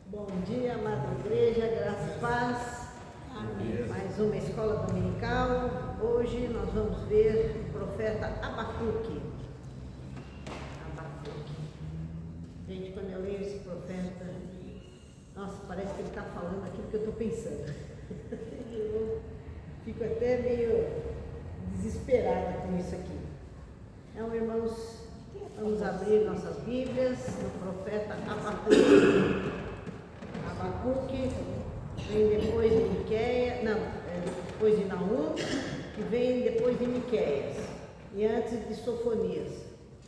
Bom dia, amada igreja, graça e paz. Amém. Mais uma escola dominical. Hoje nós vamos ver o profeta Abacuque. Gente, quando eu leio esse profeta, nossa, parece que ele está falando aquilo que eu estou pensando. Eu fico até meio desesperada com isso aqui. Então, irmãos, vamos abrir nossas Bíblias no profeta Abacuque. Abacuque vem depois de depois de Naum, que vem depois de Miqueias e antes de Sofonias.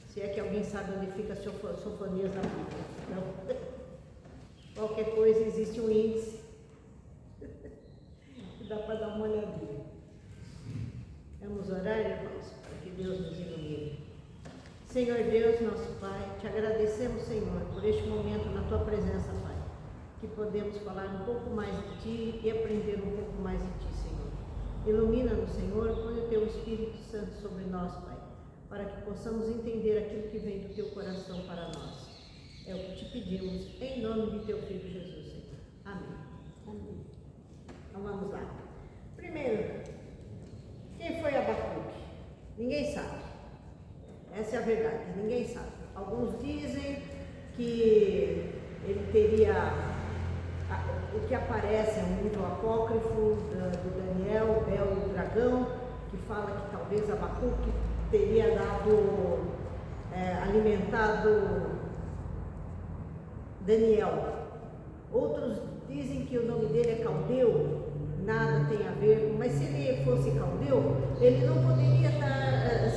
Se é que alguém sabe onde fica Sofonias na Bíblia. Não. Qualquer coisa existe um índice. Dá para dar uma olhadinha. Vamos orar, irmãos, para que Deus nos ilumine. Senhor Deus, nosso Pai, te agradecemos, Senhor, por este momento na tua presença, Pai, que podemos falar um pouco mais de ti e aprender um pouco mais de ti, Senhor. Ilumina-nos, Senhor, põe o teu Espírito Santo sobre nós, Pai, para que possamos entender aquilo que vem do teu coração para nós. É o que te pedimos, em nome de teu Filho Jesus, Senhor. Amém. Amém. Então vamos lá. Primeiro, quem foi Abacuque? Ninguém sabe. Essa é a verdade, ninguém sabe. Alguns dizem que ele teria, o que aparece é um livro apócrifo do Daniel, o Bel e o Dragão, que fala que talvez Abacuque teria alimentado Daniel. Outros dizem que o nome dele é Caldeu, nada tem a ver, mas se ele fosse Caldeu, ele não poderia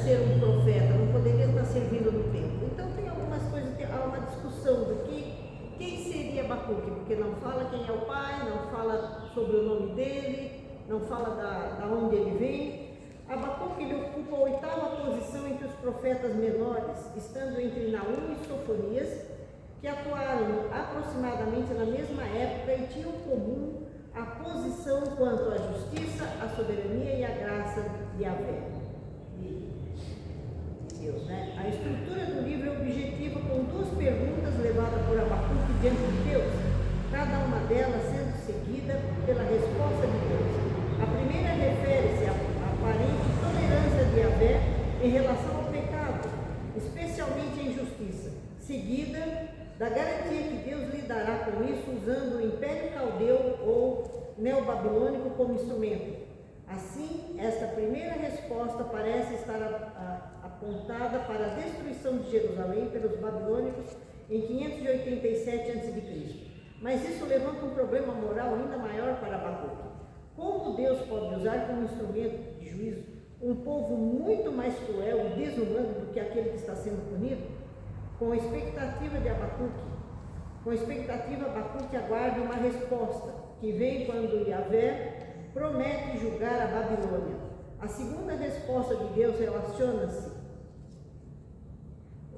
ser um profeta, não poderia estar servindo no templo. Então tem algumas coisas, há uma discussão do que quem seria Abacuque, porque não fala quem é o pai, não fala sobre o nome dele, não fala da onde ele vem. Abacuque ele ocupa a 8ª posição entre os profetas menores, estando entre Naum e Sofonias, que atuaram aproximadamente na mesma época e tinham comum a posição quanto à justiça, a soberania e a graça de Yahvé, de Deus, né? A estrutura do livro é objetiva com 2 perguntas levadas por Abacuque diante de Deus, cada uma delas sendo seguida pela resposta de Deus. A primeira refere-se à aparente tolerância de Yahvé em relação ao pecado, especialmente a injustiça, seguida da garantia que Deus lidará com isso usando o Império Caldeu ou Neobabilônico como instrumento. Assim, esta primeira resposta parece estar apontada para a destruição de Jerusalém pelos babilônicos em 587 a.C. Mas isso levanta um problema moral ainda maior para Abacuque. Como Deus pode usar como instrumento de juízo um povo muito mais cruel e desumano do que aquele que está sendo punido? Com a expectativa, Abacuque aguarda uma resposta, que vem quando Yahvé promete julgar a Babilônia. A segunda resposta de Deus relaciona-se,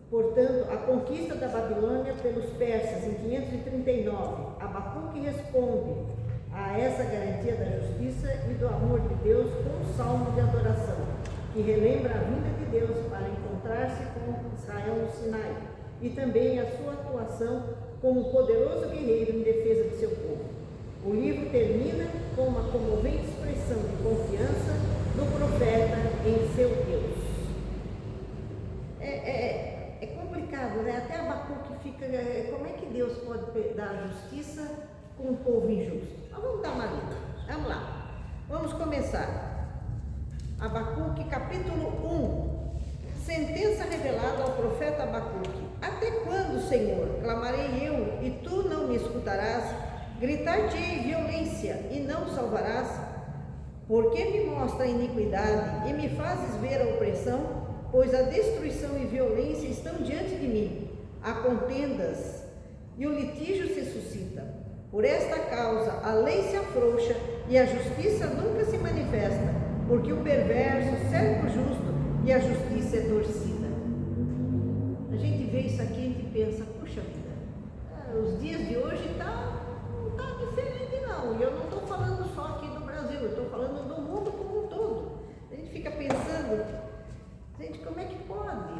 portanto, à conquista da Babilônia pelos persas em 539. Abacuque responde a essa garantia da justiça e do amor de Deus com um salmo de adoração, que relembra a vinda de Deus para encontrar-se com Israel no Sinai, e também a sua atuação como poderoso guerreiro em defesa de seu povo. O livro termina com uma comovente expressão de confiança do profeta em seu Deus. É complicado, né? Até Abacuque fica, como é que Deus pode dar justiça com um povo injusto? Mas vamos dar uma lida, vamos lá, vamos começar. Abacuque capítulo 1. Sentença revelada ao profeta Abacuque. Até quando, Senhor, clamarei eu e tu não me escutarás? Gritar-te-ei violência e não salvarás? Por que me mostra a iniquidade e me fazes ver a opressão? Pois a destruição e violência estão diante de mim. Há contendas e o litígio se suscita. Por esta causa a lei se afrouxa e a justiça nunca se manifesta, porque o perverso cerca o justo e a justiça é torcida. A gente vê isso aqui e a gente pensa, puxa vida, os dias de hoje não tá diferente não. E eu não estou falando só aqui do Brasil, eu estou falando do mundo como um todo. A gente fica pensando, gente, como é que pode?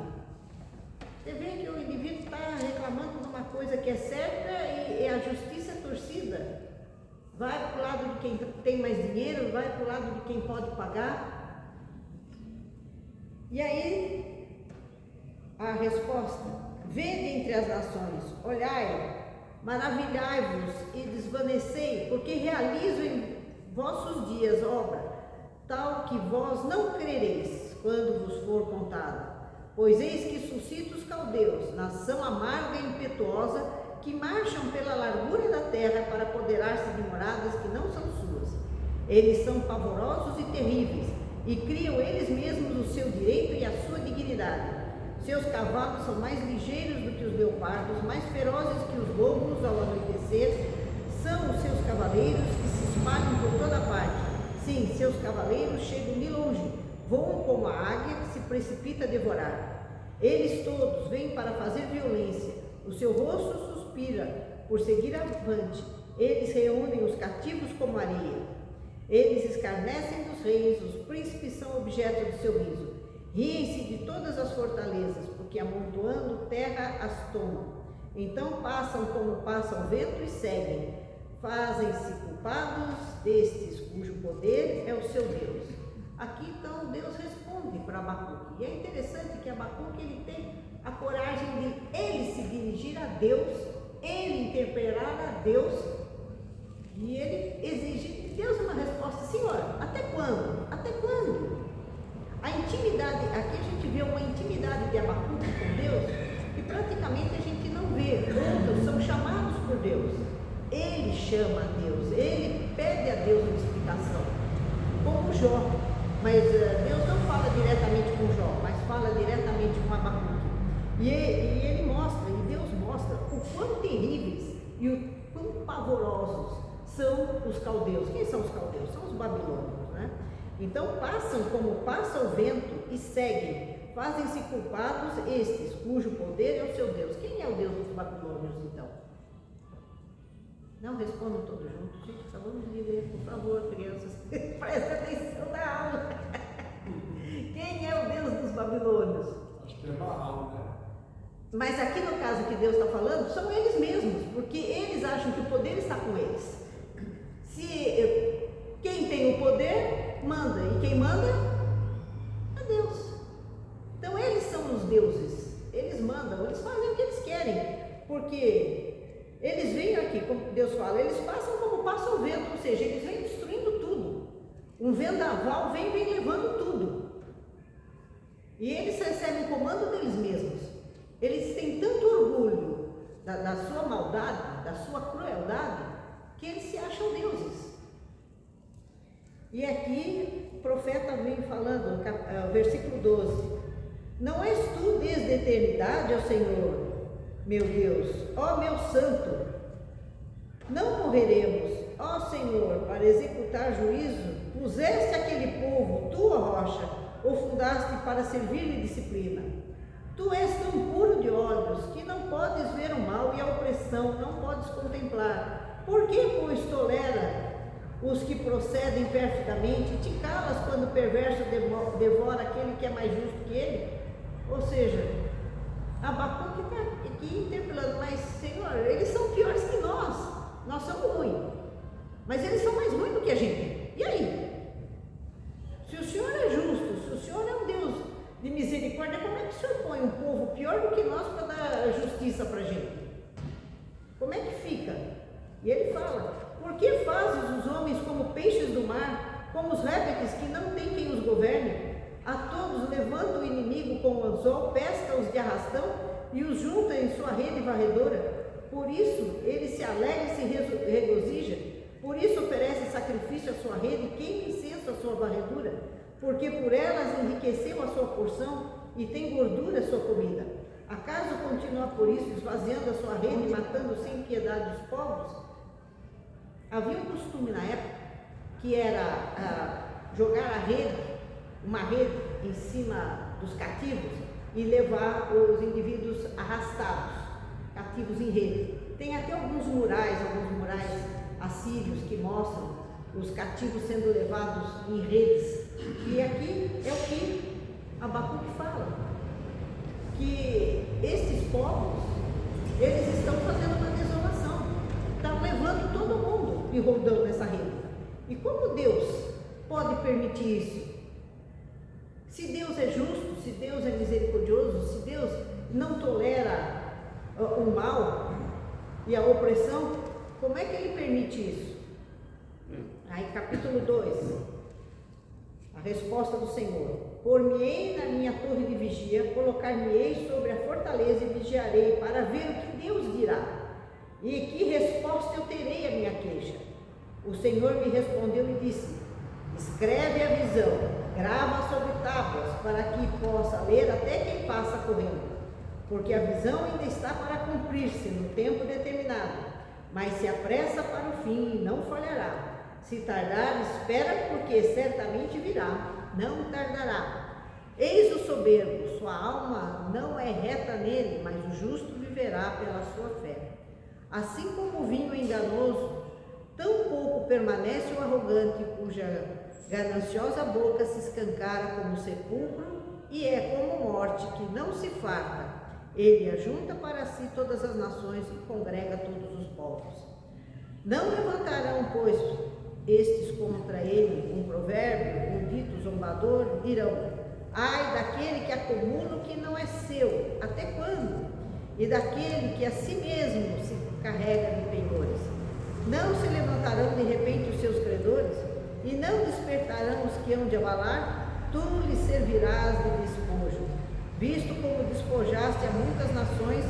Você vê que o indivíduo está reclamando de uma coisa que é certa e a justiça torcida. Vai para o lado de quem tem mais dinheiro, vai para o lado de quem pode pagar. E aí, a resposta: vede entre as nações, olhai, maravilhai-vos e desvanecei, porque realizo em vossos dias obra, tal que vós não crereis quando vos for contada. Pois eis que suscita os caldeus, nação amarga e impetuosa, que marcham pela largura da terra para apoderar-se de moradas que não são suas. Eles são pavorosos e terríveis, e criam eles mesmos o seu direito e a sua dignidade. Seus cavalos são mais ligeiros do que os leopardos, mais ferozes que os lobos ao anoitecer. São os seus cavaleiros que se espalham por toda parte. Sim, seus cavaleiros chegam de longe, voam como a águia que se precipita a devorar. Eles todos vêm para fazer violência. O seu rosto suspira por seguir avante. Eles reúnem os cativos como areia. Eles escarnecem dos reis, os príncipes são objeto do seu riso. Riem-se de todas as fortalezas, porque amontoando terra as tomam. Então passam como passa o vento e seguem. Fazem-se culpados destes, cujo poder é o seu Deus. Aqui então Deus responde para Abacuque. E é interessante que Abacuque ele tem a coragem de ele se dirigir a Deus, ele interpelar a Deus, e ele exigir de Deus uma resposta: Senhor, até quando? Até quando? A intimidade, aqui a gente vê uma intimidade de Abacuque com Deus, que praticamente a gente não vê. Outros são chamados por Deus. Ele chama a Deus, ele pede a Deus uma explicação, como Jó. Mas Deus não fala diretamente com Jó, mas fala diretamente com Abacuque. E ele mostra, e Deus mostra o quão terríveis e o quão pavorosos são os caldeus. Quem são os caldeus? São os babilônios, né? Então passam como passa o vento e seguem. Fazem-se culpados estes, cujo poder é o seu Deus. Quem é o Deus dos babilônios, então? Não respondam todos juntos. Gente, acabamos de ler, por favor, crianças. Presta atenção na aula. Quem é o Deus dos babilônios? Acho que é Baal, né? Mas aqui no caso que Deus está falando, são eles mesmos, porque eles acham que o poder está com eles. Se quem tem o poder, manda, e quem manda é Deus. Então eles são os deuses, eles mandam, eles fazem o que eles querem, porque eles vêm aqui, como Deus fala, eles passam como passa o vento, ou seja, eles vêm destruindo tudo. Um vendaval vem levando tudo. E eles recebem o comando deles mesmos. Eles têm tanto orgulho da sua maldade, da sua crueldade, que eles se acham deuses. E aqui o profeta vem falando, versículo 12: não és tu desde a eternidade, ó Senhor, meu Deus, ó meu santo, não morreremos, ó Senhor, para executar juízo, puseste aquele povo, tua rocha, o fundaste para servir-lhe disciplina. Tu és tão puro de olhos que não podes ver o mal e a opressão, não podes contemplar. Por que, pois, tolera os que procedem perfidamente, te calas quando o perverso devora aquele que é mais justo que ele? Ou seja, Abacuque está aqui interpelando: mas Senhor, eles são piores que nós somos ruins, mas eles são mais ruins do que a gente. E aí? Se o Senhor é justo, se o Senhor é um Deus de misericórdia, como é que o Senhor põe um povo pior do que nós para dar justiça para a gente? Como é que fica? E ele fala: por que fazes os homens como peixes do mar, como os répteis que não tem quem os governe? A todos levanta o inimigo com o anzol, pesca-os de arrastão e os junta em sua rede varredora. Por isso ele se alegra e se regozija, por isso oferece sacrifício à sua rede, queima incenso à sua varredura, porque por elas enriqueceu a sua porção e tem gordura a sua comida. Acaso continua por isso esvaziando a sua rede, matando sem piedade os povos? Havia um costume na época que era jogar a rede, uma rede em cima dos cativos e levar os indivíduos arrastados, cativos em rede. Tem até alguns murais assírios que mostram os cativos sendo levados em redes. E aqui é o que Abacuque fala, que esses povos, eles estão fazendo uma desolação, estão levando e rodando nessa rede. E como Deus pode permitir isso? Se Deus é justo, se Deus é misericordioso, se Deus não tolera o mal e a opressão, como é que Ele permite isso? Aí capítulo 2, a resposta do Senhor: por-me-ei na minha torre de vigia, colocar-me-ei sobre a fortaleza e vigiarei para ver o que Deus dirá e que resposta eu terei à minha queixa. O Senhor me respondeu e disse: escreve a visão, grava sobre tábuas, para que possa ler até quem passa correndo, porque a visão ainda está para cumprir-se no tempo determinado, mas se apressa para o fim e não falhará. Se tardar, espera, porque certamente virá, não tardará. Eis o soberbo, sua alma não é reta nele, mas o justo viverá pela sua fé. Assim como o vinho enganoso, tão pouco permanece o arrogante, cuja gananciosa boca se escancara como sepulcro e é como morte que não se farta. Ele ajunta para si todas as nações e congrega todos os povos. Não levantarão, pois, estes contra ele um provérbio, um dito zombador, dirão: ai daquele que acumula o que não é seu, até quando? E daquele que a si mesmo se carrega de penhores. Não se levantarão de repente os seus credores, e não despertarão os que hão de abalar? Tu lhes servirás de despojo. Visto como despojaste a muitas nações,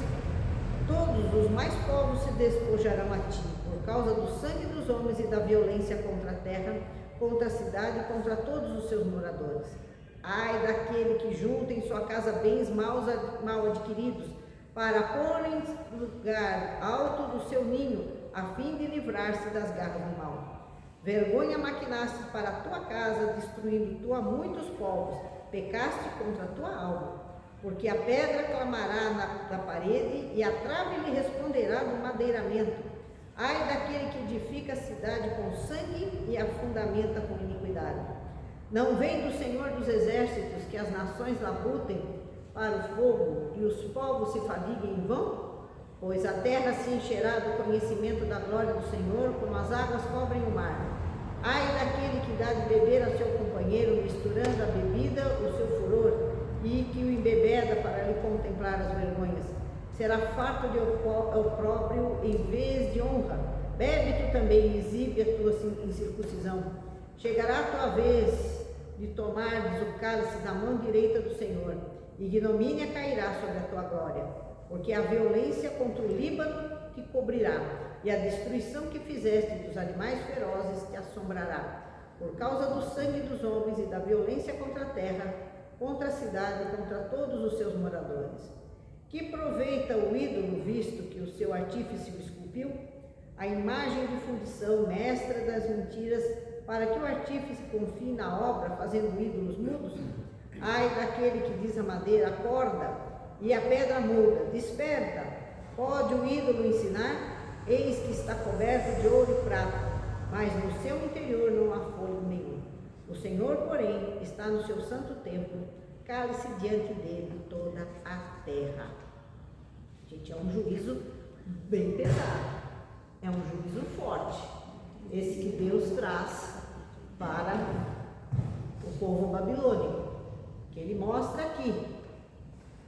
todos os mais povos se despojarão a ti, por causa do sangue dos homens e da violência contra a terra, contra a cidade e contra todos os seus moradores. Ai daquele que junta em sua casa bens mal adquiridos, para pôr em lugar alto do seu ninho, a fim de livrar-se das garras do mal. Vergonha maquinaste para a tua casa, destruindo tu a muitos povos, pecaste contra a tua alma. Porque a pedra clamará da parede e a trave lhe responderá do madeiramento. Ai daquele que edifica a cidade com sangue e a fundamenta com iniquidade. Não vem do Senhor dos exércitos que as nações labutem para o fogo e os povos se fadiguem em vão? Pois a terra se encherá do conhecimento da glória do Senhor, como as águas cobrem o mar. Ai daquele que dá de beber a seu companheiro, misturando a bebida, o seu furor, e que o embebeda para lhe contemplar as vergonhas. Será farto de opróbrio em vez de honra. Bebe tu também e exibe a tua incircuncisão. Chegará a tua vez de tomares o cálice da mão direita do Senhor. Ignomínia cairá sobre a tua glória, porque a violência contra o Líbano te cobrirá, e a destruição que fizeste dos animais ferozes te assombrará, por causa do sangue dos homens e da violência contra a terra, contra a cidade e contra todos os seus moradores. Que proveita o ídolo, visto que o seu artífice o esculpiu? A imagem de fundição, mestra das mentiras, para que o artífice confie na obra, fazendo ídolos mudos? Ai daquele que diz a madeira: acorda, e a pedra muda: desperta. Pode o ídolo ensinar? Eis que está coberto de ouro e prata, mas no seu interior não há fogo nenhum. O Senhor, porém, está no seu santo templo, cale-se diante dele toda a terra. Gente, é um juízo bem pesado, é um juízo forte, esse que Deus traz para o povo babilônico, que ele mostra aqui,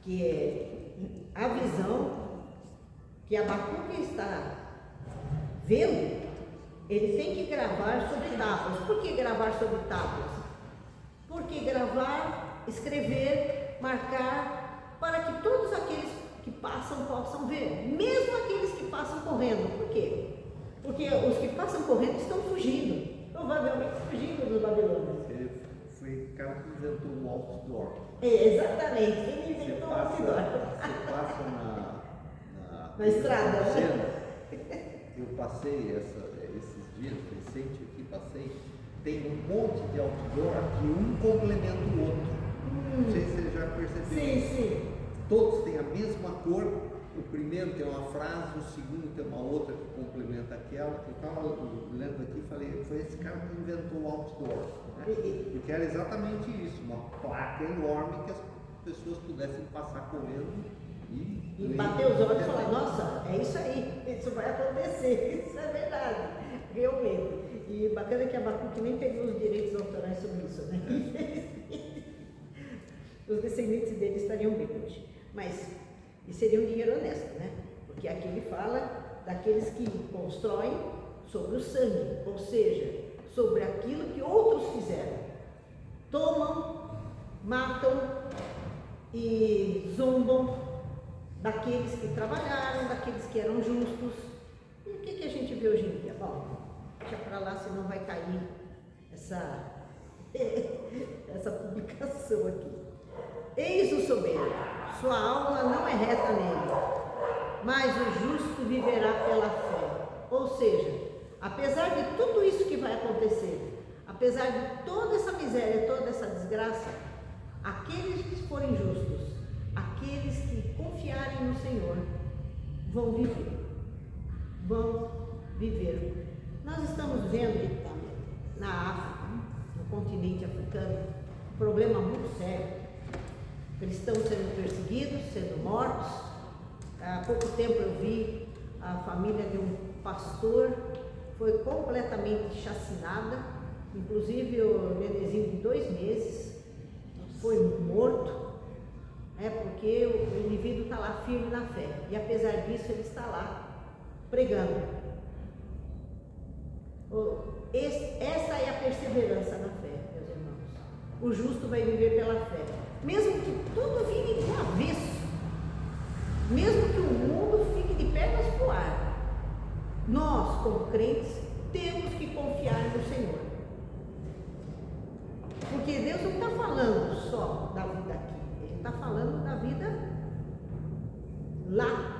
que é a visão que Abacuque está vendo. Ele tem que gravar sobre tábuas. Por que gravar sobre tábuas? Porque gravar, escrever, marcar, para que todos aqueles que passam possam ver, mesmo aqueles que passam correndo. Por quê? Porque os que passam correndo estão fugindo, provavelmente fugindo dos babilônios. Ele foi o cara que inventou o outdoor. Exatamente, ele inventou o outdoor. Você passa na estrada, né? Eu passei esses dias, recente aqui, tem um monte de outdoor que um complementa o outro. Não sei se você já percebeu. Sim. Todos têm a mesma cor, o primeiro tem uma frase, o segundo tem uma outra que complementa aquela. Eu estava lendo aqui e falei, foi esse cara que inventou o outdoor. Né? Porque era exatamente isso, uma placa enorme que as pessoas pudessem passar correndo e bater os olhos e falar: nossa, é isso aí, isso vai acontecer, isso é verdade. Realmente. E bacana que a Abacuque nem pegou os direitos autorais sobre isso, né? Os descendentes dele estariam bem hoje. Mas, e seria um dinheiro honesto, né? Porque aqui ele fala daqueles que constroem sobre o sangue, ou seja, sobre aquilo que outros fizeram. Tomam, matam e zombam daqueles que trabalharam, daqueles que eram justos. E o que a gente vê hoje em dia? Bom, deixa para lá, senão vai cair essa publicação aqui. Eis o soberbo, sua alma não é reta nele, mas o justo viverá pela fé. Ou seja, apesar de tudo isso que vai acontecer, apesar de toda essa miséria, toda essa desgraça, aqueles que forem justos, aqueles que confiarem no Senhor, vão viver. Vão viver. Nós estamos vendo na África, no continente africano, um problema muito sério. Cristãos sendo perseguidos, sendo mortos. Há pouco tempo eu vi a família de um pastor, foi completamente chacinada, inclusive o bebezinho de 2 meses foi morto, porque o indivíduo está lá firme na fé, e apesar disso ele está lá pregando. Essa é a perseverança na fé, meus irmãos. O justo vai viver pela fé, mesmo que tudo vire de avesso, mesmo que o mundo fique de pernas pro ar. Nós, como crentes, temos que confiar no Senhor, porque Deus não está falando só da vida aqui, Ele está falando da vida lá.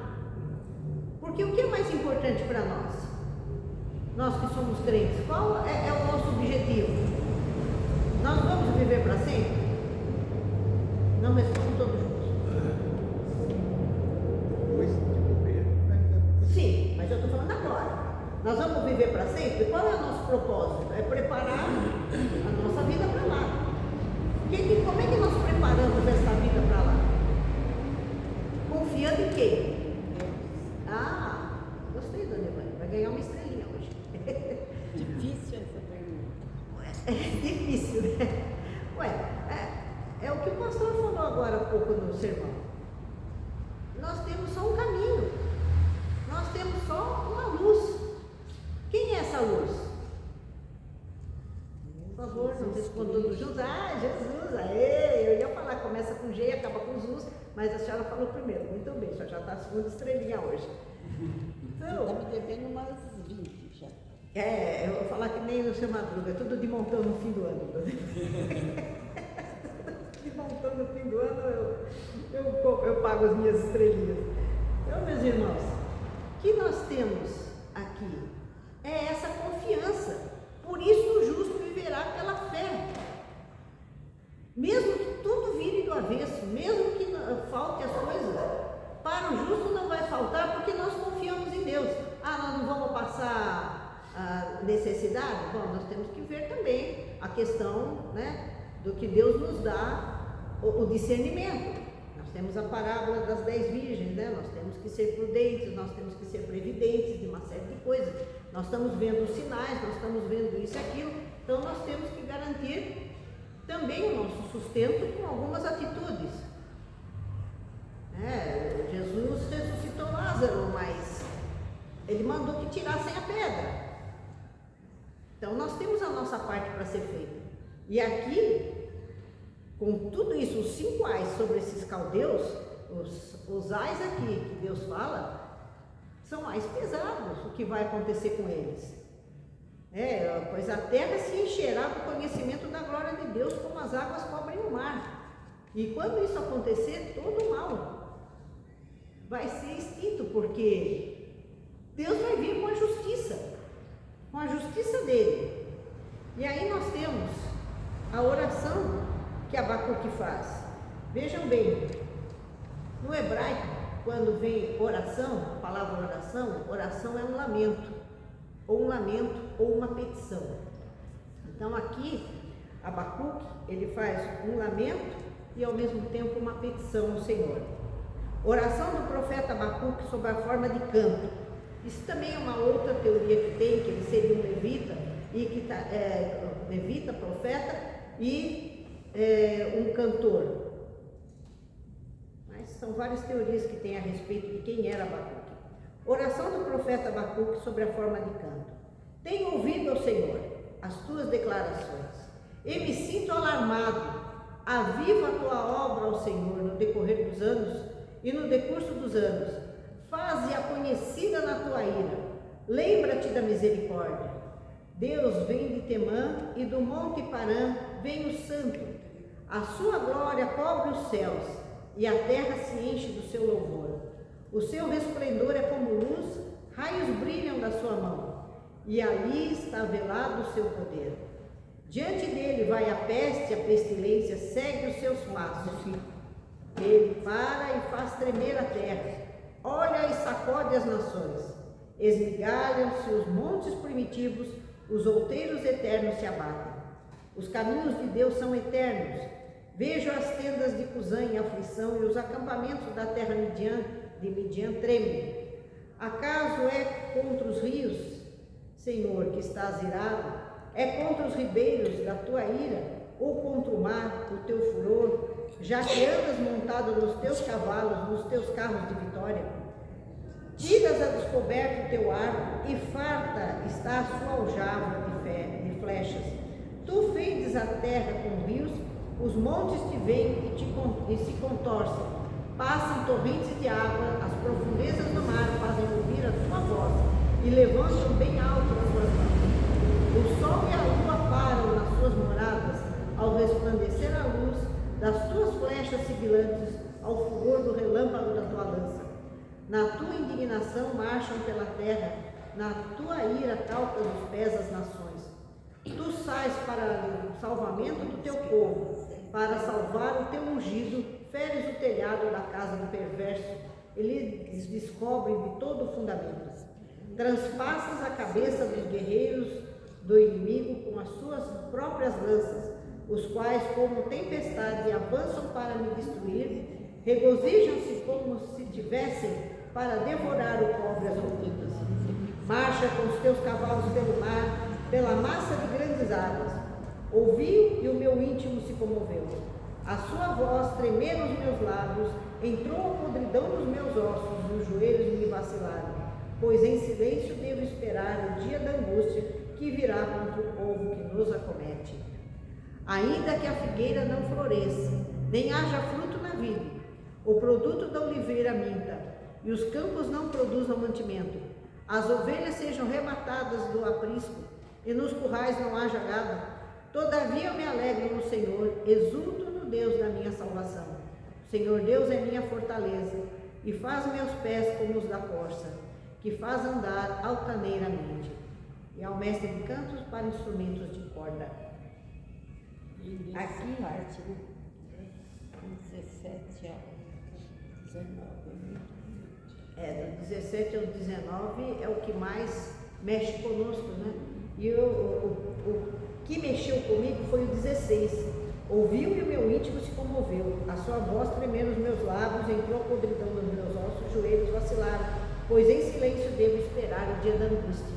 Porque o que é mais importante para nós? Nós que somos crentes, qual é o nosso objetivo? Nós vamos viver para sempre? Não respondam todos juntos. Depois de morrer. Sim, mas eu estou falando agora. Nós vamos viver para sempre? Qual é o nosso propósito? É preparar a nossa vida para lá. Como é que nós preparamos essa vida para lá? Confiando em quem? Gostei, dona Ivânia. Vai ganhar uma estrelinha hoje. Difícil essa pergunta. É difícil, né? É o que o pastor falou agora há pouco no sermão. Nós temos só um caminho. Nós temos só uma luz. Quem é essa luz? Por favor, não responda todos juntos. Jesus, eu ia falar, começa com G e acaba com Jesus, mas a senhora falou primeiro. Muito bem, a senhora já está a segunda estrelinha hoje. Então, está me devendo umas 20 já. Eu vou falar que nem no seu Madruga, tudo de montão no fim do ano. De montão no fim do ano eu pago as minhas estrelinhas. Então, meus irmãos, o que nós temos aqui é essa confiança. Por isso o justo viverá pela fé. Mesmo que tudo vire do avesso, mesmo que falte as coisas, para o justo não vai faltar, porque nós confiamos em Deus. Nós não vamos passar necessidade? Bom, nós temos que ver também a questão, né, do que Deus nos dá, o discernimento. Nós temos a parábola das 10 virgens, né? Nós temos que ser prudentes, nós temos que ser previdentes de uma série de coisas. Nós estamos vendo os sinais, nós estamos vendo isso e aquilo, então nós temos que garantir também o nosso sustento com algumas atitudes. Jesus ressuscitou Lázaro, mas ele mandou que tirassem a pedra. Então nós temos a nossa parte para ser feita. E aqui, com tudo isso, os 5 ais sobre esses caldeus, os ais aqui que Deus fala, são ais pesados, o que vai acontecer com eles. Pois a terra se encherá do conhecimento da glória de Deus, como as águas cobrem o mar. E quando isso acontecer, todo o mal vai ser extinto, porque Deus vai vir com a justiça dele. E aí nós temos a oração que Abacuque faz. Vejam bem, no hebraico, quando vem oração, a palavra oração é um lamento, ou uma petição. Então aqui, Abacuque, ele faz um lamento e ao mesmo tempo uma petição ao Senhor. Oração do profeta Abacuque sob a forma de canto. Isso também é uma outra teoria que tem, que ele seria um levita, e que levita, profeta e um cantor. Mas são várias teorias que tem a respeito de quem era Abacuque. Oração do profeta Abacuque sobre a forma de canto. Tenho ouvido, ó Senhor, as tuas declarações, e me sinto alarmado. Aviva a tua obra, ó Senhor, no decorrer dos anos e no decurso dos anos. Faze-a conhecida na tua ira. Lembra-te da misericórdia. Deus vem de Temã e do monte Parã vem o santo. A sua glória cobre os céus e a terra se enche do seu louvor. O seu resplendor é como luz, raios brilham da sua mão, e ali está velado o seu poder. Diante dele vai a peste, a pestilência segue os seus passos. Ele para e faz tremer a terra, olha e sacode as nações. Esmigalham-se os montes primitivos, os outeiros eternos se abatem. Os caminhos de Deus são eternos. Vejo as tendas de Cusã em aflição e os acampamentos da terra de Midian tremem. Acaso é contra os rios, Senhor, que estás irado? É contra os ribeiros da tua ira, ou contra o mar, o teu furor, já que andas montado nos teus cavalos, nos teus carros de vitória? Tiras a descoberto o teu arco, e farta está a sua aljava de flechas. Tu fendes a terra com rios, os montes te veem e se contorcem. Passam torrentes de água, as profundezas do mar fazem ouvir a tua voz, e levantam bem alto as suas mãos. O sol e a lua param nas suas moradas, ao resplandecer a luz das tuas flechas sibilantes, ao fulgor do relâmpago da tua lança. Na tua indignação marcham pela terra, na tua ira calcas os pés as nações. Tu sais para o salvamento do teu povo, para salvar o teu ungido, feres o telhado da casa do perverso, eles descobrem de todo o fundamento. Transpassas a cabeça dos guerreiros do inimigo com as suas próprias lanças, os quais, como tempestade, avançam para me destruir, regozijam-se como se tivessem para devorar o pobre às ocultas. Marcha com os teus cavalos pelo mar, pela massa de grandes águas. Ouvi e o meu íntimo se comoveu. A sua voz tremeram os meus lábios, entrou a podridão nos meus ossos, os joelhos me vacilaram, pois em silêncio devo esperar o dia da angústia que virá contra o povo que nos acomete. Ainda que a figueira não floresça, nem haja fruto na vide, o produto da oliveira minta, e os campos não produzam mantimento, as ovelhas sejam rematadas do aprisco, e nos currais não haja gado, todavia eu me alegro no Senhor, exulto no Deus da minha salvação. O Senhor Deus é minha fortaleza, e faz meus pés como os da corça, que faz andar altaneiramente. E ao mestre de cantos para instrumentos de corda. Aqui parte, né? 17 ao 19. Do 17 ao 19 é o que mais mexe conosco, né? E o que mexeu comigo foi o 16. Ouviu e o meu íntimo se comoveu. A sua voz tremeram os meus lábios, entrou a podridão nos meus ossos, os joelhos vacilaram, pois em silêncio devo esperar o dia da angústia.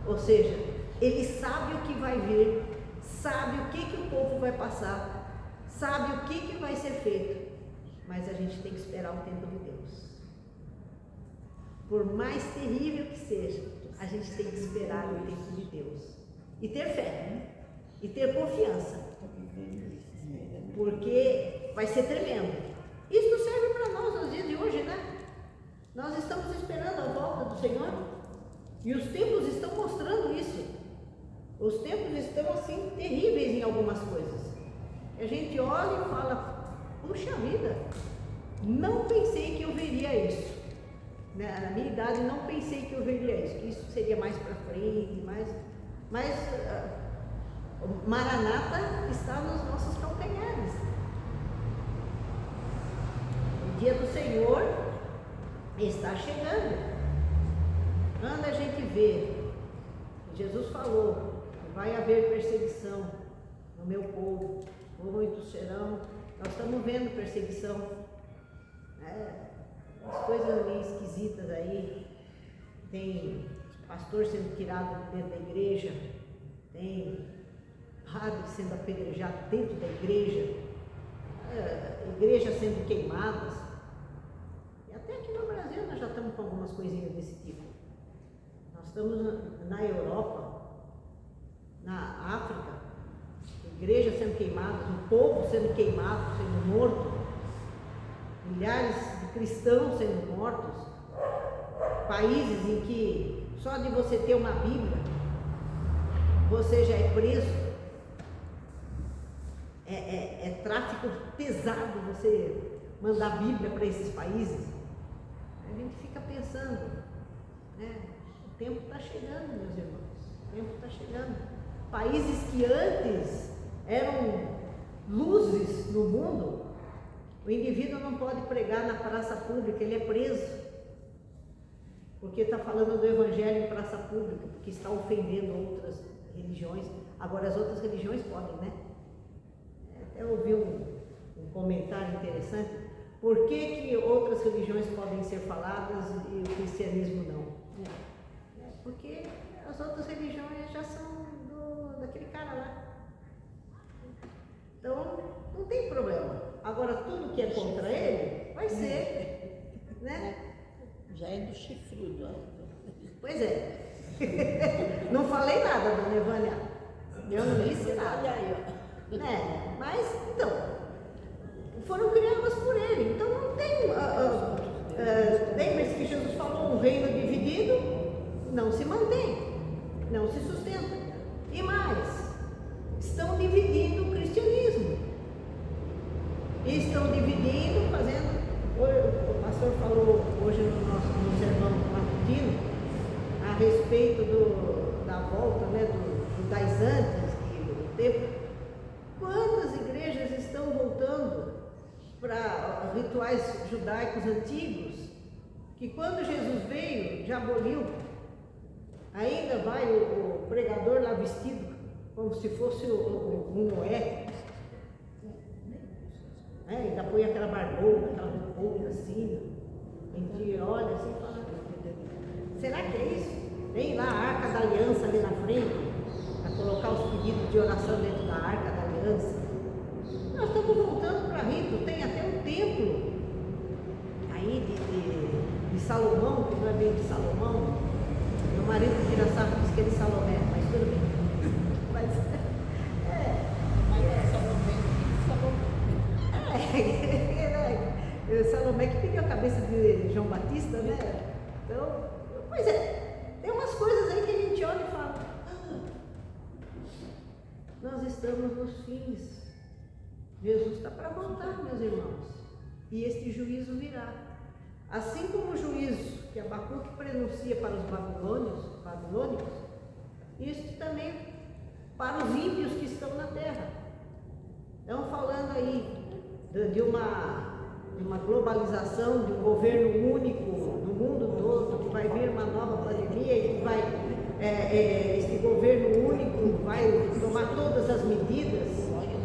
Ou seja, ele sabe o que vai vir, sabe o que o povo vai passar, sabe o que vai ser feito, mas a gente tem que esperar o tempo de Deus. Por mais terrível que seja, a gente tem que esperar o tempo de Deus e ter fé, né? E ter confiança, porque vai ser tremendo. Isso serve para nós nos dias de hoje, né? Nós estamos esperando a volta do Senhor. E os tempos estão mostrando isso. Os tempos estão assim terríveis em algumas coisas. A gente olha e fala, puxa vida, não pensei que eu veria isso. Na minha idade não pensei que eu veria isso, que isso seria mais para frente, mas Maranata está nos nossos calcanhares. O dia do Senhor está chegando. Quando a gente vê, Jesus falou, vai haver perseguição no meu povo, muitos serão, nós estamos vendo perseguição, as coisas meio esquisitas aí, tem pastor sendo tirado de dentro da igreja, tem padre sendo apedrejado dentro da igreja, igrejas sendo queimadas. E até aqui no Brasil nós já estamos com algumas coisinhas desse tipo. Nós estamos na Europa, na África, igrejas sendo queimadas, o povo sendo queimado, sendo morto, milhares de cristãos sendo mortos, países em que só de você ter uma Bíblia, você já é preso. É tráfico pesado você mandar a Bíblia para esses países. A gente fica pensando, né? O tempo está chegando, meus irmãos, o tempo está chegando. Países que antes eram luzes no mundo, o indivíduo não pode pregar na praça pública, ele é preso, porque está falando do evangelho em praça pública, porque está ofendendo outras religiões. Agora as outras religiões podem, né? Até ouvi um comentário interessante. Por que outras religiões podem ser faladas e o cristianismo não? Porque as outras religiões já são daquele cara lá. Então, não tem problema. Agora, tudo que é contra ele, vai ser, né? Já é do chifrudo. Pois é. Não falei nada, dona Evânia. Eu não disse nada. Olha aí, ó. Mas, então, foram criadas por ele. Então, não tem... Lembre-se que Jesus falou, um reino dividido não se mantém, não se sustenta. E mais, estão dividindo o cristianismo. E estão dividindo, fazendo... O pastor falou hoje no sermão matutino a respeito da volta, né, do judaizantes do tempo. Quantas igrejas estão voltando para rituais judaicos antigos, que quando Jesus veio, já aboliu? Ainda vai o pregador lá vestido como se fosse um Noé, ainda põe aquela barbona, aquela roupona assim, a gente olha assim e fala, será que é isso? Tem lá a Arca da Aliança ali na frente, para colocar os pedidos de oração dentro da Arca da Aliança. Nós estamos voltando para rito, tem até um templo aí de Salomão, que não é bem de Salomão. Meu marido tira sarro, diz que é de Salomé, mas tudo bem. Mas Salomé que pediu a cabeça de João Batista, né? Então, pois é, tem umas coisas aí que a gente olha e fala, nós estamos nos fins. Jesus está para voltar, meus irmãos, e este juízo virá. Assim como o juízo que Abacuque prenuncia para os babilônicos, isso também para os ímpios que estão na terra. Estão falando aí de uma globalização, de um governo único no mundo todo, que vai vir uma nova pandemia e que vai, este governo único vai tomar todas as medidas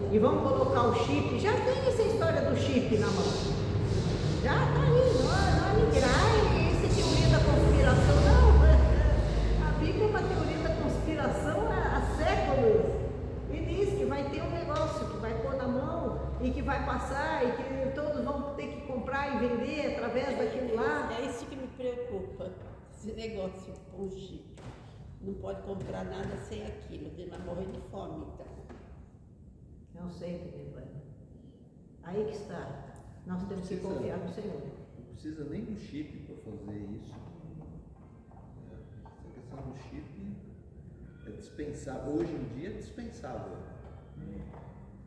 e vão colocar o chip. Já tem essa história do chip na mão. Já está aí, não me trai essa teoria da conspiração, não. A Bíblia é uma teoria da conspiração há séculos. E diz que vai ter um negócio que vai pôr na mão e que vai passar e que todos vão ter que comprar e vender através daquilo lá. É isso que me preocupa, esse negócio com o chip. Não pode comprar nada sem aquilo, ele vai morrer de fome, então. Não sei, querida. Aí que está. Nós temos que confiar no Senhor. Não precisa nem do chip para fazer isso. Essa questão do chip é dispensável. Hoje em dia é dispensável.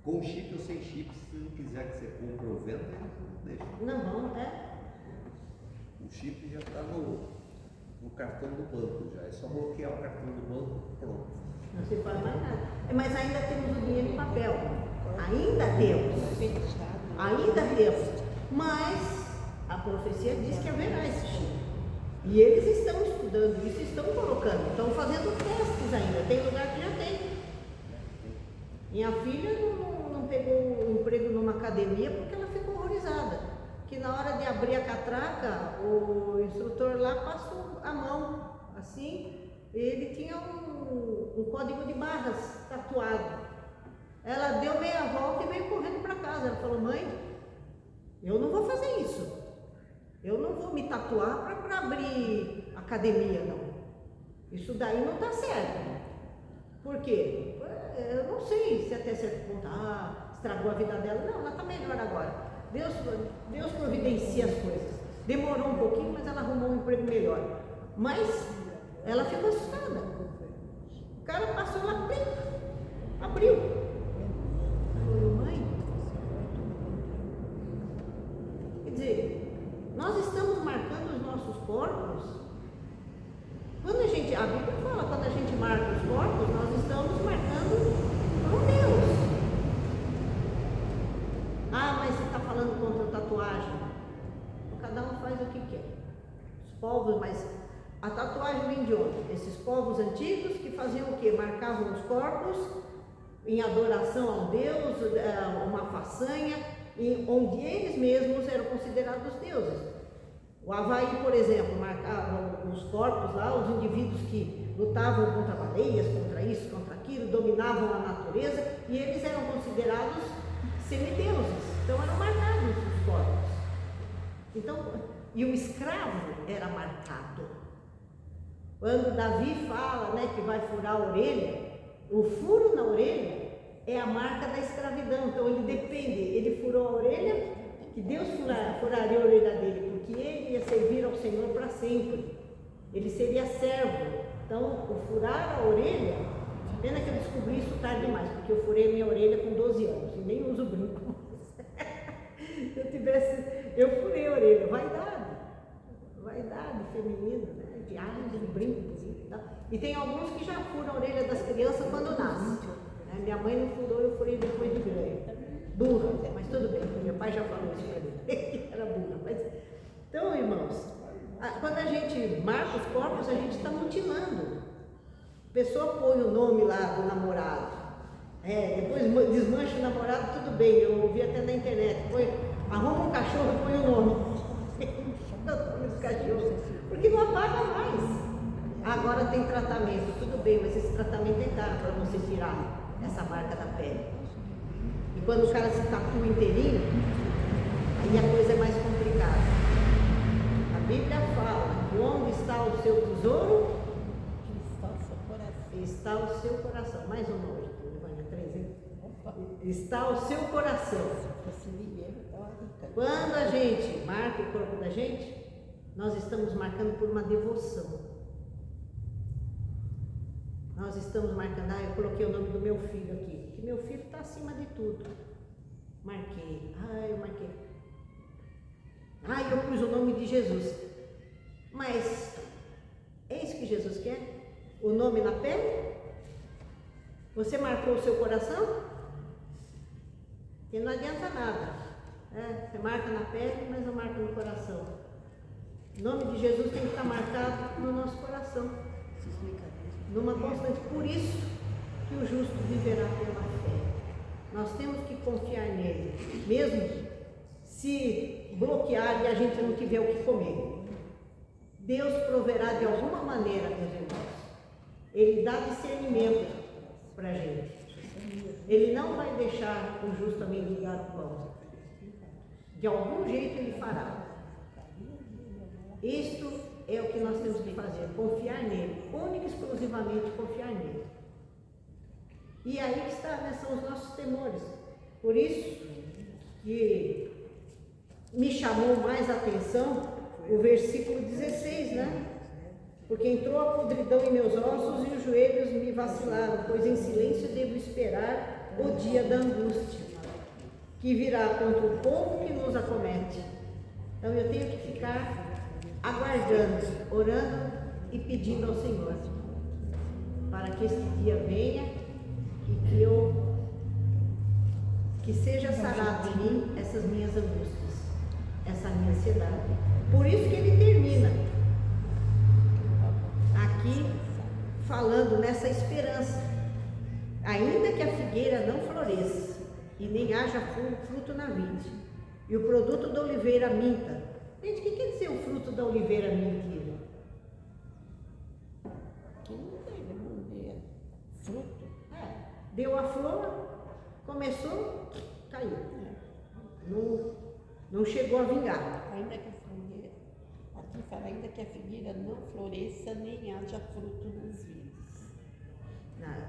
Com chip ou sem chip, se não quiser que você compre ou venda, eles não deixam. Não, O chip já está no cartão do banco já. É só bloquear o cartão do banco, pronto. Não se faz mais nada. Mas ainda temos o dinheiro em papel. Ainda temos. Mas a profecia diz que haverá esse chip. E eles estão estudando isso, estão colocando, estão fazendo testes ainda. Tem lugar que já tem. Minha filha não pegou um emprego numa academia porque ela ficou horrorizada. Que na hora de abrir a catraca, o instrutor lá passou a mão assim, ele tinha um código de barras tatuado. Ela deu meia volta e veio correndo para casa. Ela falou: mãe, eu não vou fazer isso. Eu não vou me tatuar para abrir academia, não. Isso daí não está certo. Por quê? Eu não sei se até certo ponto, estragou a vida dela. Não, ela está melhor agora. Deus providencia as coisas. Demorou um pouquinho, mas ela arrumou um emprego melhor. Mas ela ficou assustada. O cara passou lá, plim, abriu. Falou: mãe, quer dizer, nós estamos marcando os nossos corpos. Quando a Bíblia fala, quando a gente marca os corpos, nós estamos marcando com Deus. Mas você está falando contra a tatuagem. Cada um faz o que quer. Os povos, mas a tatuagem vem de onde? Esses povos antigos que faziam o quê? Marcavam os corpos em adoração ao Deus, uma façanha, onde eles mesmos eram considerados deuses. O Havaí, por exemplo, marcava os corpos lá, os indivíduos que lutavam contra baleias, contra isso, contra aquilo, dominavam a natureza, e eles eram considerados semideuses. Então eram marcados os corpos. Então, e o escravo era marcado. Quando Davi fala, que vai furar a orelha, o furo na orelha é a marca da escravidão. Então ele depende, ele furou a orelha, que Deus furaria a orelha dele, porque ele ia servir ao Senhor para sempre. Ele seria servo. Então, o furar a orelha, pena que eu descobri isso tarde demais, porque eu furei a minha orelha com 12 anos e nem uso brinco. Eu furei a orelha, vaidade feminina, de brincos e tal. E tem alguns que já furam a orelha das crianças quando nascem. Minha mãe não furou, eu furei depois de grande. Burra, mas tudo bem, meu pai já falou isso para mim, que era burra. Então, irmãos, quando a gente marca os corpos, a gente está mutilando. A pessoa põe o nome lá do namorado, depois desmancha o namorado, tudo bem, eu ouvi até na internet, arruma um cachorro e põe o nome. Porque não apaga mais. Agora tem tratamento, tudo bem, mas esse tratamento é caro para você tirar essa marca da pele. E quando o cara se tatua inteirinho, aí a coisa é mais complicada. A Bíblia fala que onde está o seu tesouro, está o seu coração. Mais um nome, Evânia, 3, hein? Está o seu coração. Quando a gente marca o corpo da gente, nós estamos marcando por uma devoção. Nós estamos marcando, eu coloquei o nome do meu filho aqui, que meu filho está acima de tudo. Marquei, eu marquei. Eu pus o nome de Jesus. Mas é isso que Jesus quer? O nome na pele? Você marcou o seu coração? E não adianta nada. Você marca na pele, mas não marca no coração. O nome de Jesus tem que estar marcado no nosso coração. Numa constante. Por isso que o justo viverá pela fé. Nós temos que confiar nele, mesmo se bloquear e a gente não tiver o que comer. Deus proverá de alguma maneira, meus irmãos. Ele dá discernimento para a gente. Ele não vai deixar o justo mendigar o pão. De algum jeito ele fará. Isto é o que nós temos que fazer, confiar nele, única e exclusivamente confiar nele. E aí são os nossos temores. Por isso que me chamou mais a atenção o versículo 16, Porque entrou a podridão em meus ossos e os joelhos me vacilaram, pois em silêncio devo esperar o dia da angústia, que virá contra o povo que nos acomete. Então eu tenho que ficar aguardando, orando e pedindo ao Senhor para que este dia venha e que seja sarado em mim essas minhas angústias, essa minha ansiedade. Por isso que ele termina aqui falando nessa esperança, ainda que a figueira não floresça e nem haja fruto na vide, e o produto da oliveira minta. Gente, o que quer dizer o fruto da oliveira mentira? aqui não teve, não vê fruto. Deu a flor, começou, caiu. Não chegou a vingar. Ainda que a figueira, aqui fala, ainda que a figueira não floresça, nem haja fruto nos vides.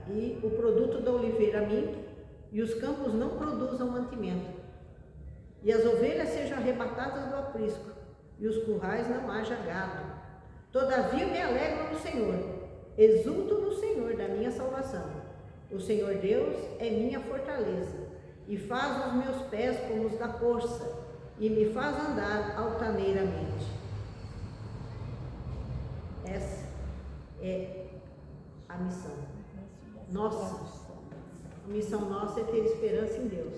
E o produto da oliveira minto, e os campos não produzam mantimento. E as ovelhas sejam arrebatadas do aprisco, e os currais não haja gado. Todavia me alegro no Senhor, exulto no Senhor da minha salvação. O Senhor Deus é minha fortaleza, e faz os meus pés como os da corça, e me faz andar altaneiramente. Essa é a missão. Nossa, a missão nossa é ter esperança em Deus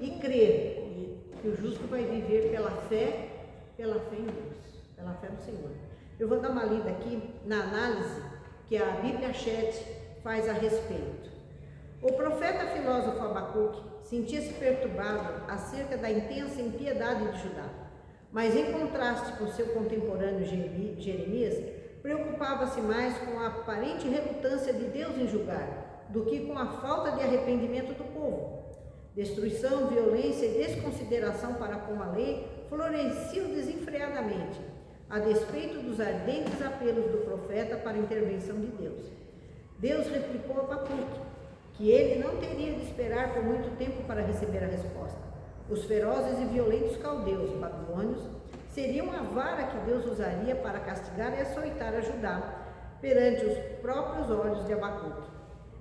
e crer que o justo vai viver pela fé em Deus, pela fé no Senhor. Eu vou dar uma lida aqui na análise que a Bíblia Chat faz a respeito. O profeta filósofo Abacuque sentia-se perturbado acerca da intensa impiedade de Judá, mas em contraste com seu contemporâneo Jeremias, preocupava-se mais com a aparente relutância de Deus em julgar, do que com a falta de arrependimento do povo. Destruição, violência e desconsideração para com a lei floresciam desenfreadamente, a despeito dos ardentes apelos do profeta para a intervenção de Deus. Deus replicou a Abacuque que ele não teria de esperar por muito tempo para receber a resposta. Os ferozes e violentos caldeus babilônios seriam a vara que Deus usaria para castigar e açoitar a Judá perante os próprios olhos de Abacuque.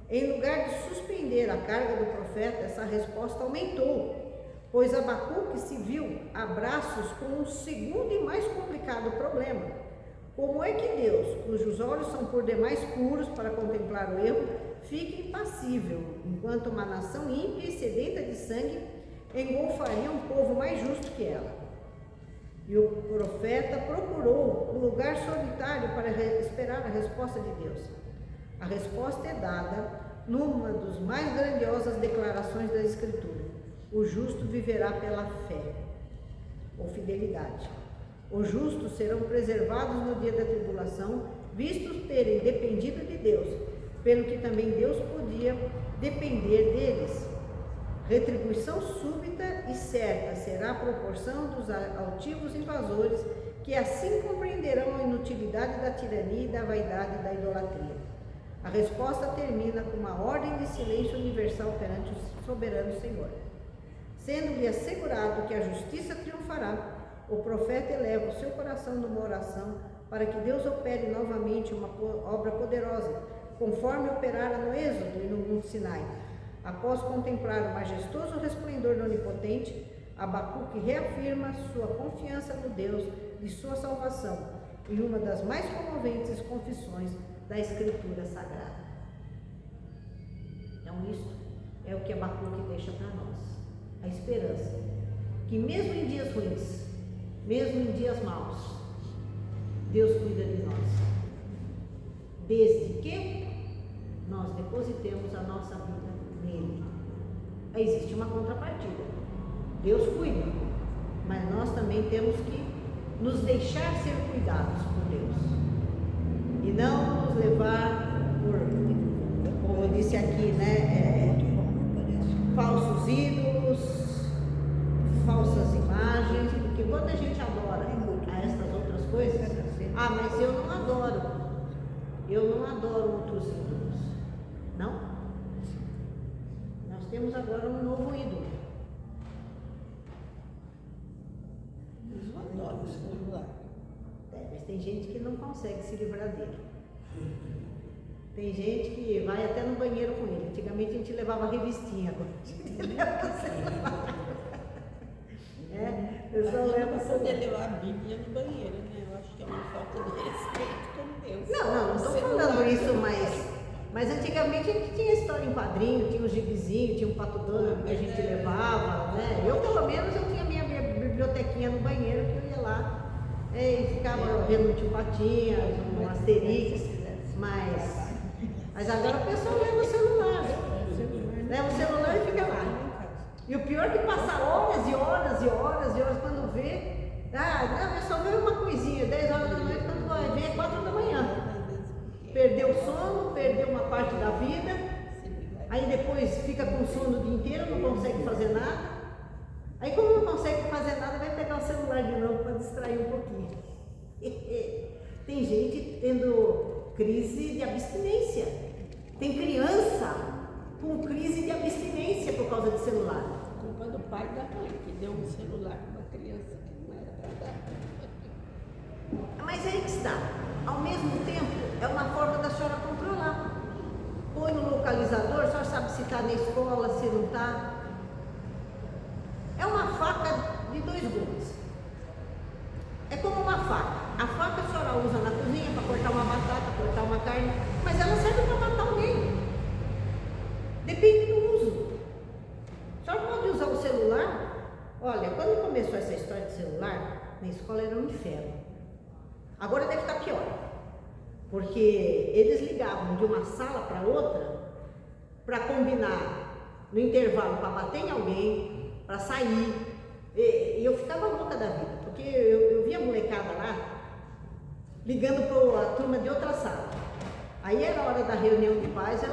Em lugar de suspender a carga do profeta, essa resposta aumentou, pois Abacuque se viu a braços com um segundo e mais complicado problema. Como é que Deus, cujos olhos são por demais puros para contemplar o erro, fica impassível, enquanto uma nação ímpia e sedenta de sangue engolfaria um povo mais justo que ela? E o profeta procurou um lugar solitário para esperar a resposta de Deus. A resposta é dada numa das mais grandiosas declarações da Escritura: o justo viverá pela fé, ou fidelidade. Os justos serão preservados no dia da tribulação, vistos terem dependido de Deus, pelo que também Deus podia depender deles. Retribuição súbita e certa será a proporção dos altivos invasores, que assim compreenderão a inutilidade da tirania e da vaidade e da idolatria. A resposta termina com uma ordem de silêncio universal perante o soberano Senhor. Sendo-lhe assegurado que a justiça triunfará, o profeta eleva o seu coração numa oração para que Deus opere novamente uma obra poderosa, conforme operara no Êxodo e no Monte Sinai. Após contemplar o majestoso resplendor do Onipotente, Abacuque reafirma sua confiança no Deus de sua salvação em uma das mais comoventes confissões da Escritura Sagrada. Então isto é o que Abacuque deixa para nós, a esperança, que mesmo em dias ruins, mesmo em dias maus, Deus cuida de nós, desde que nós depositemos a nossa vida nele. Existe uma contrapartida, Deus cuida, mas nós também temos que nos deixar ser cuidados por Deus e não nos levar por, como eu disse aqui, falsos ídolos, falsas imagens, porque quando a gente adora a estas outras coisas, mas eu não adoro outros ídolos. Não? Nós temos agora um novo ídolo. Eu adoro o celular. Mas tem gente que não consegue se livrar dele. Tem gente que vai até no banheiro com ele. Antigamente a gente levava revistinha, agora a gente leva eu só levo poder levar a Bíblia no banheiro, né? Eu acho que é uma falta de respeito com Deus. Não estou falando isso, mas antigamente a gente tinha história em quadrinho, tinha os gibizinhos, tinha um Pato Donald que a gente levava, né? Eu pelo menos eu tinha minha bibliotequinha no banheiro, que eu ia lá e ficava vendo um Tio Patinhas, um Asterix, mas agora a pessoa leva o celular, e fica lá. E o pior é que passa horas e horas e horas e horas quando vê, é só ver uma coisinha, 10 horas da noite, quando vai ver é 4 da manhã. perdeu o sono, perdeu uma parte da vida, aí depois fica com sono o dia inteiro, não consegue fazer nada. Aí como não consegue fazer nada, vai pegar o celular de novo para distrair um pouquinho. Tem gente tendo crise de abstinência. Tem criança com crise de abstinência por causa de celular. Culpa do pai e da mãe, que deu um celular para uma criança que não era para dar. Mas aí que está. Ao mesmo tempo, é uma forma da senhora controlar. Põe no localizador, a senhora sabe se está na escola, se não está. É uma faca de 2 gumes. É como uma faca. A faca a senhora usa na cozinha para cortar uma batata, cortar uma carne, mas ela serve para matar alguém. Depende do uso. A senhora pode usar o celular. Olha, quando começou essa história de celular, na escola era um inferno. Agora deve estar pior. Porque eles ligavam de uma sala para outra para combinar no intervalo para bater em alguém, para sair. E eu ficava louca da vida, porque eu via a molecada lá ligando para a turma de outra sala. Aí era a hora da reunião de pais, eu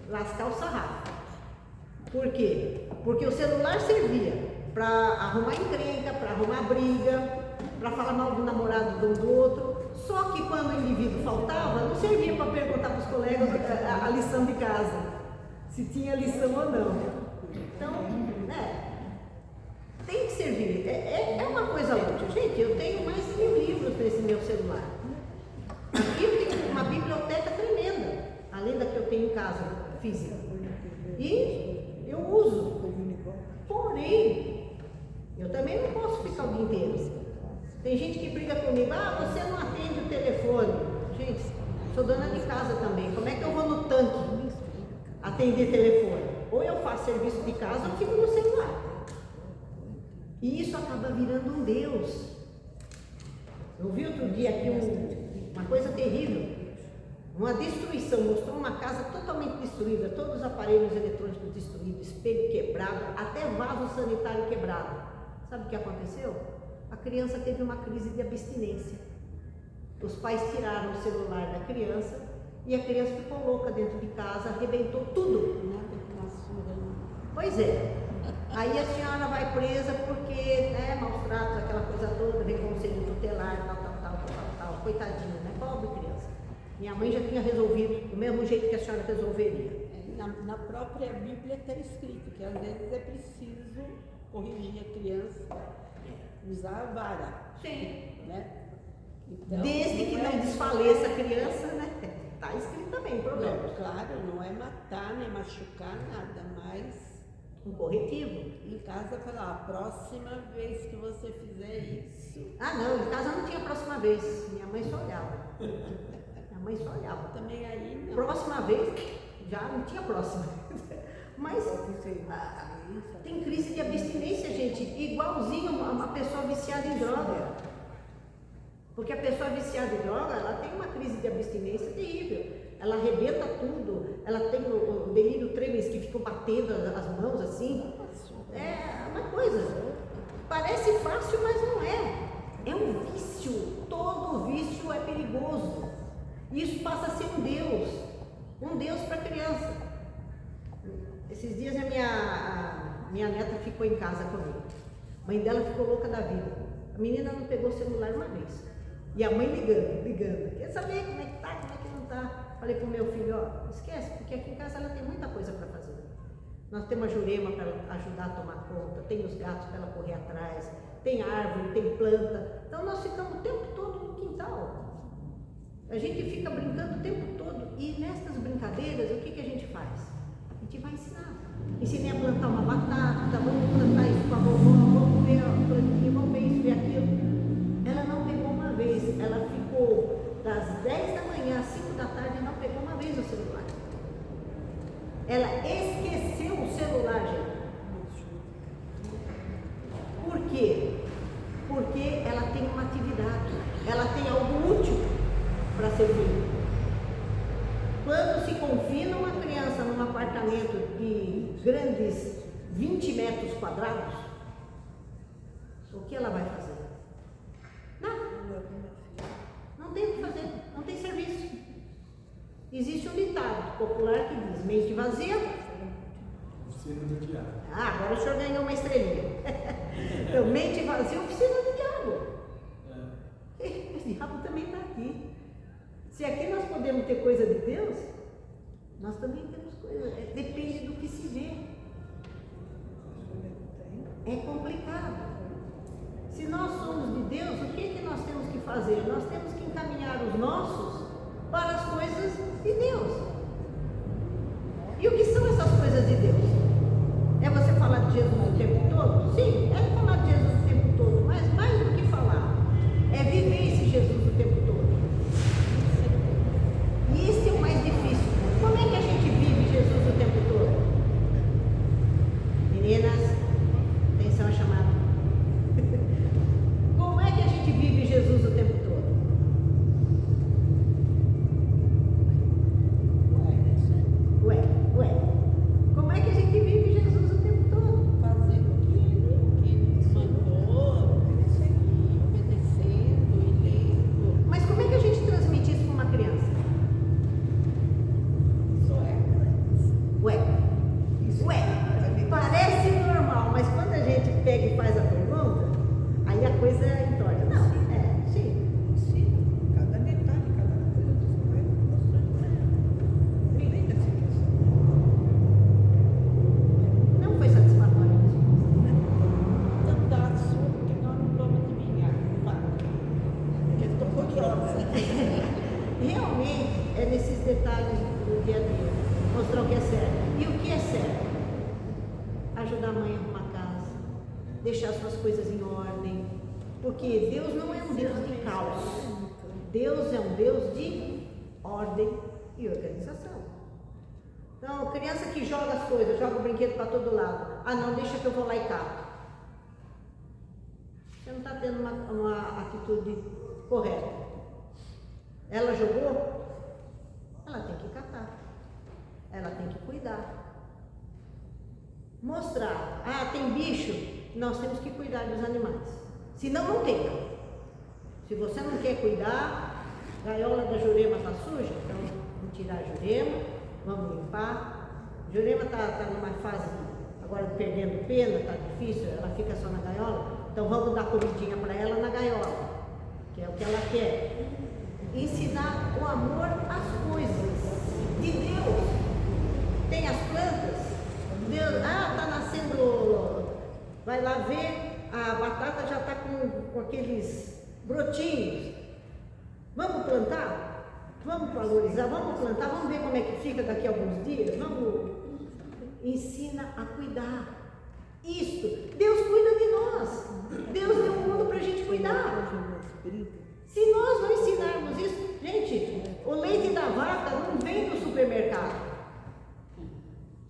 lascar o sarrafo. Por quê? Porque o celular servia para arrumar encrenca, para arrumar briga, para falar mal do namorado de um do outro. Só que quando o indivíduo faltava, não servia para perguntar para os colegas a lição de casa, se tinha lição ou não. Então, tem que servir. É uma coisa útil. Gente, eu tenho mais de 1000 livros nesse meu celular. Aqui eu tenho uma biblioteca tremenda, além da que eu tenho em casa, física. E eu uso. Porém, eu também não posso ficar o dia inteiro. Tem gente que briga comigo, você não atende o telefone. Gente, sou dona de casa também. Como é que eu vou no tanque atender telefone? Ou eu faço serviço de casa ou fico no celular. E isso acaba virando um Deus. Eu vi outro dia aqui uma coisa terrível. Uma destruição, mostrou uma casa totalmente destruída, todos os aparelhos eletrônicos destruídos, espelho quebrado, até vaso sanitário quebrado. Sabe o que aconteceu? A criança teve uma crise de abstinência. Os pais tiraram o celular da criança e a criança ficou louca dentro de casa, arrebentou tudo. Pois é. Aí a senhora vai presa porque, maus tratos, aquela coisa toda, vem conselho tutelar, tal. Coitadinha, né? Pobre criança. Minha mãe já tinha resolvido do mesmo jeito que a senhora resolveria. Na própria Bíblia está escrito que às vezes é preciso corrigir a criança, usar a vara. Sim. Né? Então, desde que não desfaleça a criança, né? Está escrito também o problema. Não, claro, não é matar nem machucar nada, mas um corretivo. Em casa falar, a próxima vez que você fizer isso. Não, em casa não tinha próxima vez. Minha mãe só olhava. Minha mãe só olhava. Também aí não. Próxima vez, já não tinha próxima. Mas tem crise de abstinência, gente, igualzinho uma pessoa viciada em droga. Porque a pessoa viciada em droga, ela tem uma crise de abstinência terrível. Ela arrebenta tudo, ela tem o delírio tremens que ficam batendo as mãos assim. É uma coisa, parece fácil, mas não é. É um vício, todo vício é perigoso. Isso passa a ser um Deus para a criança. Esses dias a minha neta ficou em casa comigo. A mãe dela ficou louca da vida. A menina não pegou o celular uma vez. E a mãe ligando. Quer saber como é que tá, como é que não tá? Falei pro meu filho, esquece, porque aqui em casa ela tem muita coisa para fazer. Nós temos a Jurema para ajudar a tomar conta, tem os gatos para ela correr atrás, tem árvore, tem planta. Então nós ficamos o tempo todo no quintal. A gente fica brincando o tempo todo. E nessas brincadeiras, o que a gente faz? A gente vai ensinar. Ensinei a plantar uma batata, vamos plantar isso com a vovó, vamos ver a plantinha, vamos ver isso, ver aquilo. Ela não pegou uma vez, ela ficou das 10 da manhã às 5 da tarde e não pegou uma vez o celular. Ela esqueceu o celular, gente. Por quê? Porque ela tem uma atividade, ela tem algo útil para ser feito. Quando se confina uma criança num apartamento de grandes 20 metros quadrados, o que ela vai fazer? Nada. Não tem o que fazer, não tem serviço. Existe um ditado popular que diz: mente vazia. Oficina do diabo. Ah, agora o senhor ganhou uma estrelinha. Então, mente vazia, oficina do diabo. O diabo também está aqui. Se aqui nós podemos ter coisa de Deus, nós também temos coisa. Depende do que se vê. É complicado. Se nós somos de Deus, o que nós temos que fazer? Nós temos que encaminhar os nossos para as coisas de Deus. E o que são essas coisas de Deus? É você falar de Jesus o tempo todo? Sim, é falar de Jesus o tempo todo, mas mais do que falar, é viver esse Jesus o tempo todo. E esse é o mais difícil. Como é que a gente vive Jesus o tempo todo? Meninas, atenção à chamada. Como é que a gente vive Jesus o tempo todo? Ué. Como é que a gente vive Jesus o tempo todo? Fazendo o que ele nos mandou, obedecendo e lendo. Mas como é que a gente transmite isso para uma criança? Isso é. Ué, parece normal, mas quando a gente pega e faz a pergunta, aí a coisa entorta. Não, sim. Ensina cada detalhe, cada coisa, você vai mostrando para ela. Além da situação. Não foi satisfatório isso. Então dá assunto que nós não vamos adivinhar. Porque eu estou curiosa. Realmente é nesses detalhes do dia a dia, mostrar o que é certo. E o que é certo? Ajudar a mãe a arrumar a casa, deixar suas coisas em ordem, porque Deus não é um Deus de caos. Deus é um Deus de ordem e organização. Então, criança que joga as coisas, joga o brinquedo para todo lado. Ah, não, deixa que eu vou lá e cato. Você não está tendo uma atitude correta. Ela jogou, ela tem que catar. Ela tem que cuidar. Mostrar. Ah, tem bicho, nós temos que cuidar dos animais. Senão não tem. Se você não quer cuidar, a gaiola da Jurema está suja, então vamos tirar a Jurema, vamos limpar. A Jurema está numa fase agora perdendo pena, está difícil, ela fica só na gaiola, então vamos dar comidinha para ela na gaiola, que é o que ela quer. Ensinar o amor às coisas de Deus. Tem as plantas, Deus, está nascendo, vai lá ver, a batata já está com aqueles brotinhos. Vamos plantar? Vamos valorizar, vamos plantar, vamos ver como é que fica daqui a alguns dias, vamos. Ensina a cuidar. Isto, Deus cuida de nós. Deus deu o mundo para a gente cuidar. Se nós não ensinarmos isso, gente, o leite da vaca não vem do supermercado.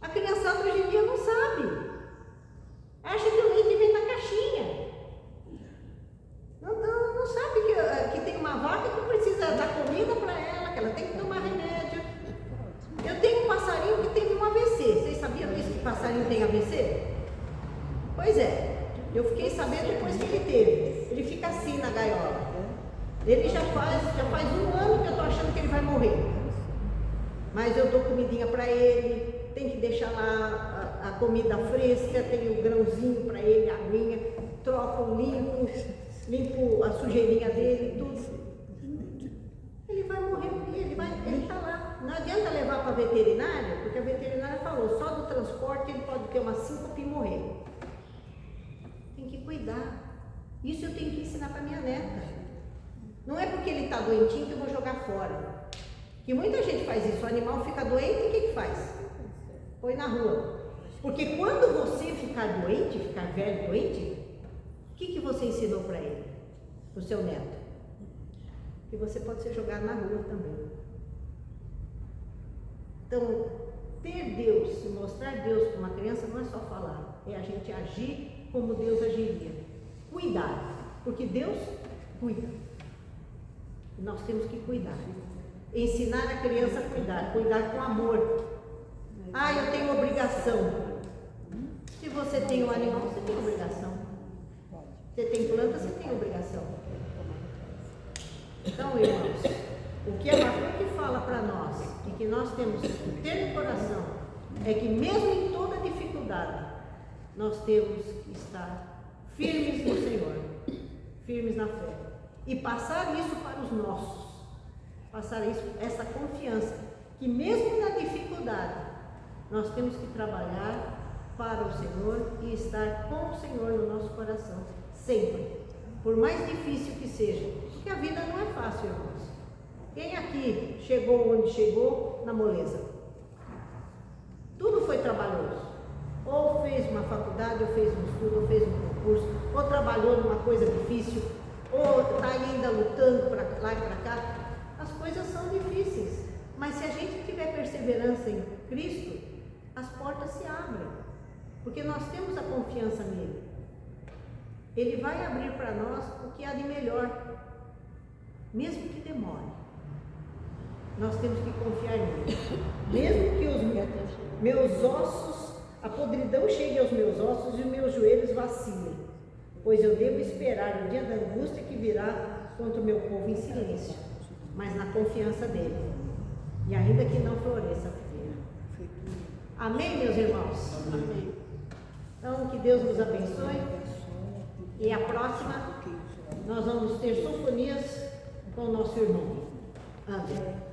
A criançada hoje em dia não sabe. Acha que o leite vem da caixinha. Não sabe que tem uma vaca que precisa dar comida para ela, que ela tem que tomar remédio. Eu tenho um passarinho que teve um AVC. Vocês sabiam disso, que passarinho tem AVC? Pois é, eu fiquei sabendo depois que ele teve. Ele fica assim na gaiola. Ele já faz 1 ano que eu estou achando que ele vai morrer. Mas eu dou comidinha para ele, tem que deixar lá a comida fresca, tem o grãozinho para ele, a aguinha, troco, limpo a sujeirinha dele, tudo. Ele vai morrer, ele está lá. Não adianta levar para a veterinária, porque a veterinária falou, só do transporte ele pode ter uma síncope e morrer. Tem que cuidar. Isso eu tenho que ensinar para minha neta. Não é porque ele está doentinho que eu vou jogar fora. Que muita gente faz isso, o animal fica doente e o que faz? Põe na rua. Porque quando você ficar doente, ficar velho doente, o que você ensinou para ele? Para o seu neto? Que você pode ser jogado na rua também. Então, ter Deus, mostrar Deus para uma criança não é só falar, é a gente agir como Deus agiria. Cuidar, porque Deus cuida. Nós temos que cuidar. Ensinar a criança a cuidar com amor. Ah, eu tenho obrigação. Se você tem um animal, você tem obrigação. Você tem planta, você tem obrigação. Então, irmãos, o que a Marco fala para nós, e nós temos que ter no coração é que mesmo em toda dificuldade, nós temos que estar firmes no Senhor, firmes na fé. E passar isso para os nossos. Passar isso, essa confiança, que mesmo na dificuldade, nós temos que trabalhar para o Senhor e estar com o Senhor no nosso coração, sempre. Por mais difícil que seja, porque a vida não é fácil, irmãos. Quem aqui chegou onde chegou na moleza? Tudo foi trabalhoso. Ou fez uma faculdade, ou fez um estudo, ou fez um concurso, ou trabalhou numa coisa difícil, ou está ainda lutando para lá e para cá. As coisas são difíceis, mas se a gente tiver perseverança em Cristo, as portas se abrem, porque nós temos a confiança nele. Ele vai abrir para nós o que há de melhor, mesmo que demore. Nós temos que confiar nele, mesmo que os meus ossos, a podridão chegue aos meus ossos e os meus joelhos vacilem, pois eu devo esperar o dia da angústia que virá contra o meu povo em silêncio, mas na confiança dele, e ainda que não floresça a figueira. Amém, meus irmãos? Amém. Então, que Deus nos abençoe, e a próxima nós vamos ter sinfonias com o nosso irmão André.